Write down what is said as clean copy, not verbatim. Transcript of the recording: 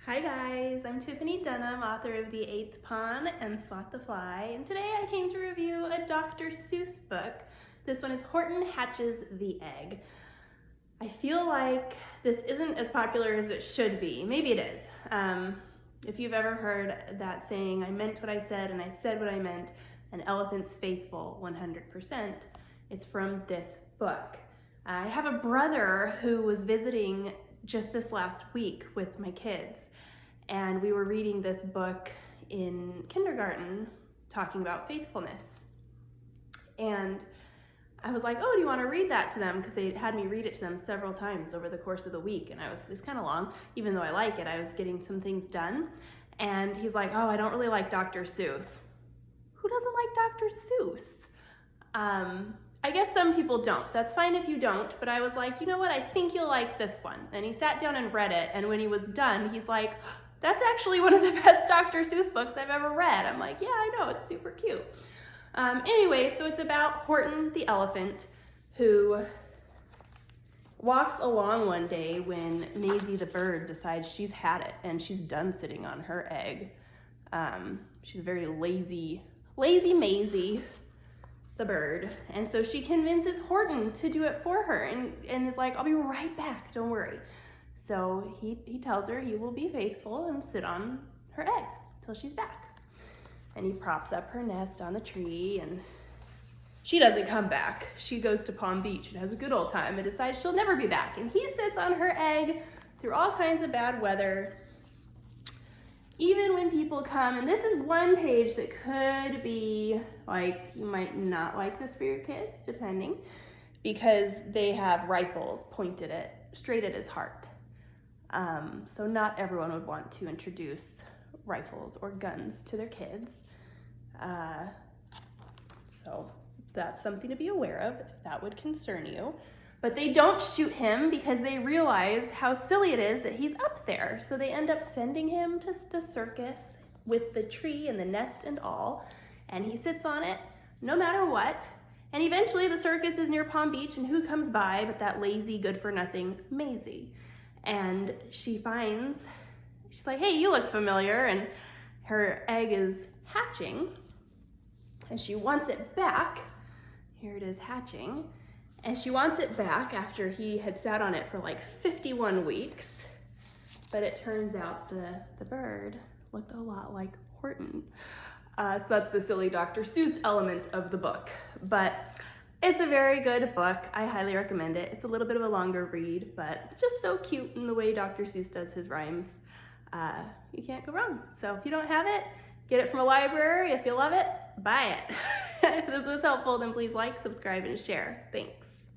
Hi guys, I'm Tiffany Dunham, author of The Eighth Pawn and Swat the Fly, and today I came to review a Dr. Seuss book. This one is Horton Hatches the Egg. I feel like this isn't as popular as it should be. Maybe it is. If you've ever heard that saying, I meant what I said and I said what I meant, an elephant's faithful 100%, it's from this book. I have a brother who was visiting just this last week with my kids, and we were reading this book in kindergarten talking about faithfulness. And I was like, oh, do you want to read that to them? Because they had me read it to them several times over the course of the week, and it's kind of long. Even though I like it, I was getting some things done. And he's like, oh, I don't really like Dr. Seuss. Who doesn't like Dr. Seuss? I guess some people don't. That's fine if you don't, but I was like, you know what, I think you'll like this one. And he sat down and read it, and when he was done, he's like, that's actually one of the best Dr. Seuss books I've ever read. I'm like, yeah, I know, it's super cute. Anyway, so it's about Horton the elephant, who walks along one day when Mayzie the bird decides she's had it and she's done sitting on her egg. She's a very lazy Mayzie the bird, and so she convinces Horton to do it for her and is like, I'll be right back, don't worry. So he tells her he will be faithful and sit on her egg till she's back. And he props up her nest on the tree, and she doesn't come back. She goes to Palm Beach and has a good old time and decides she'll never be back. And he sits on her egg through all kinds of bad weather, even when people come. And this is one page that could be like, you might not like this for your kids, depending, because they have rifles pointed straight at his heart. So not everyone would want to introduce rifles or guns to their kids. So that's something to be aware of if that would concern you. But they don't shoot him because they realize how silly it is that he's up there. So they end up sending him to the circus with the tree and the nest and all. And he sits on it no matter what. And eventually the circus is near Palm Beach, and who comes by but that lazy, good-for-nothing Mayzie. And she's like, hey, you look familiar. And her egg is hatching, and she wants it back. Here it is hatching. And she wants it back after he had sat on it for like 51 weeks. But it turns out the bird looked a lot like Horton. So that's the silly Dr. Seuss element of the book. But it's a very good book. I highly recommend it. It's a little bit of a longer read, but it's just so cute in the way Dr. Seuss does his rhymes. You can't go wrong. So if you don't have it, get it from a library. If you love it, buy it. If this was helpful, then please like, subscribe, and share. Thanks.